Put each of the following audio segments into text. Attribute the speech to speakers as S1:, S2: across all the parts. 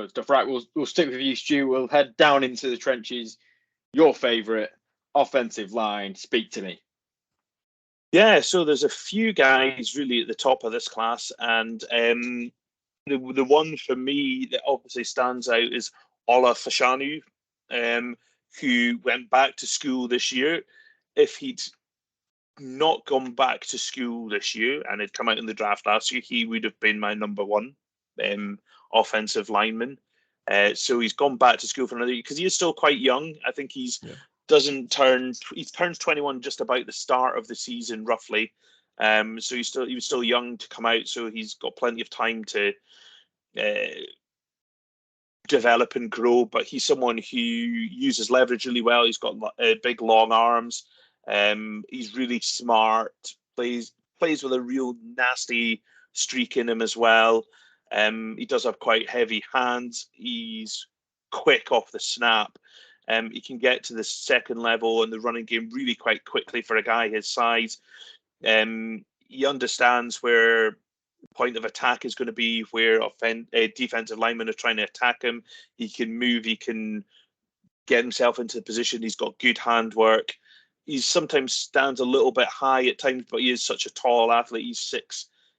S1: Good stuff. Right, we'll stick with you, Stu. We'll head down into the trenches. Your favourite offensive line. Speak to me.
S2: Yeah, so there's a few guys really at the top of this class, and the one for me that obviously stands out is Ola Fashanu, who went back to school this year. If he'd not gone back to school this year and had come out in the draft last year, he would have been my number one offensive lineman. So he's gone back to school for another year because he is still quite young. I think he turns 21 just about the start of the season, roughly. So he was still young to come out, so he's got plenty of time to develop and grow. But he's someone who uses leverage really well. He's got big, long arms. He's really smart. Plays with a real nasty streak in him as well. He does have quite heavy hands. He's quick off the snap. He can get to the second level in the running game really quite quickly for a guy his size. He understands where the point of attack is going to be, where defensive linemen are trying to attack him. He can move. He can get himself into the position. He's got good handwork. He sometimes stands a little bit high at times, but he is such a tall athlete. He's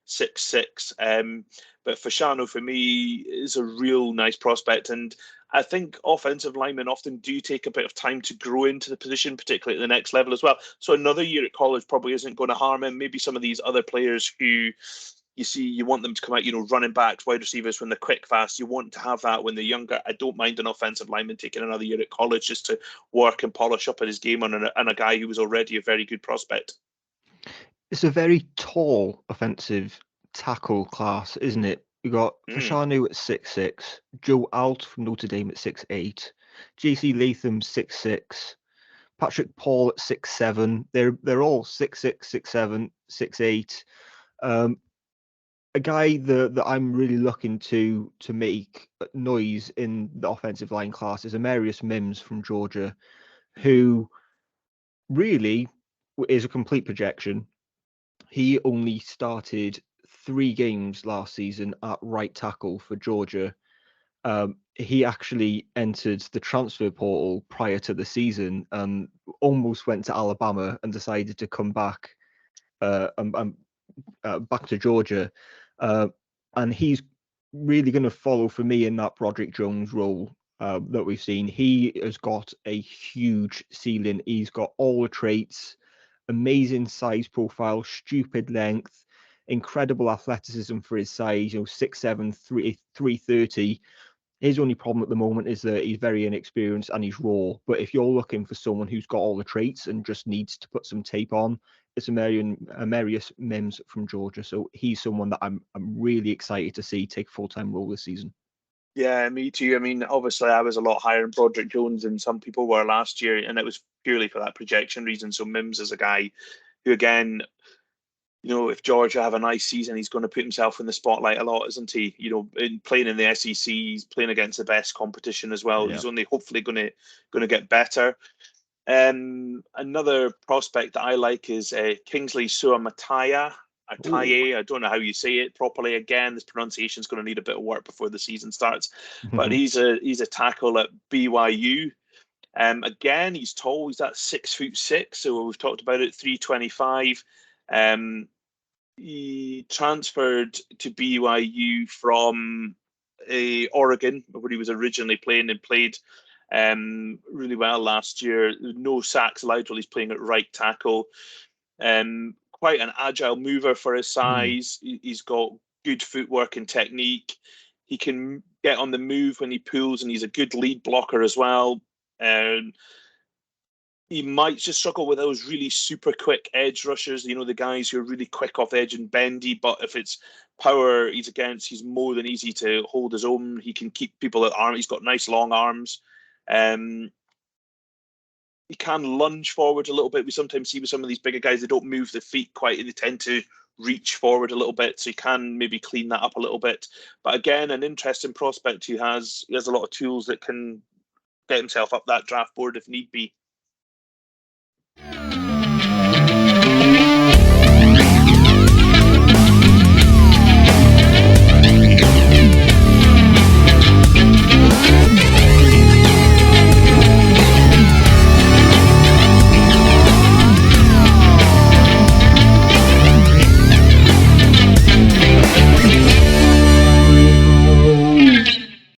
S2: 6'6". But Fashanu, for me, is a real nice prospect. And I think offensive linemen often do take a bit of time to grow into the position, particularly at the next level as well. So another year at college probably isn't going to harm him. Maybe some of these other players who you want them to come out, running backs, wide receivers when they're quick, fast. You want to have that when they're younger. I don't mind an offensive lineman taking another year at college just to work and polish up at his game on a guy who was already a very good prospect.
S3: It's a very tall offensive tackle class, isn't it? You got Fashanu at 6'6", Joe Alt from Notre Dame at 6'8", JC Latham 6'6", Patrick Paul at 6'7". They're all 6'6", 6'7", 6'8". A guy that I'm really looking to make noise in the offensive line class is Amarius Mims from Georgia, who really is a complete projection. He only started 3 games last season at right tackle for Georgia. He actually entered the transfer portal prior to the season and almost went to Alabama and decided to come back back to Georgia. And he's really going to follow for me in that Broderick Jones role that we've seen. He has got a huge ceiling. He's got all the traits, amazing size profile, stupid length, incredible athleticism for his size, 6'7", 330. His only problem at the moment is that he's very inexperienced and he's raw. But if you're looking for someone who's got all the traits and just needs to put some tape on, it's Amarius Mims from Georgia. So he's someone that I'm really excited to see take a full-time role this season.
S2: Yeah, me too. I mean, obviously, I was a lot higher in Broderick Jones than some people were last year, and it was purely for that projection reason. So Mims is a guy who, again, if Georgia have a nice season, he's going to put himself in the spotlight a lot, isn't he? Playing in the SEC, he's playing against the best competition as well. Yeah. He's only hopefully going to get better. Another prospect that I like is Kingsley Suamataya. I don't know how you say it properly. Again, this pronunciation is going to need a bit of work before the season starts. But he's a tackle at BYU. Again, he's tall. He's at 6'6". So we've talked about it, 325. He transferred to BYU from Oregon, where he was originally playing, and played really well last year. No sacks allowed while he's playing at right tackle. Quite an agile mover for his size. He's got good footwork and technique. He can get on the move when he pulls, and he's a good lead blocker as well. He might just struggle with those really super quick edge rushers, the guys who are really quick off edge and bendy. But if it's power he's against, he's more than easy to hold his own. He can keep people at arm. He's got nice long arms. He can lunge forward a little bit. We sometimes see with some of these bigger guys, they don't move their feet quite, and they tend to reach forward a little bit. So he can maybe clean that up a little bit. But again, an interesting prospect who has a lot of tools that can get himself up that draft board if need be.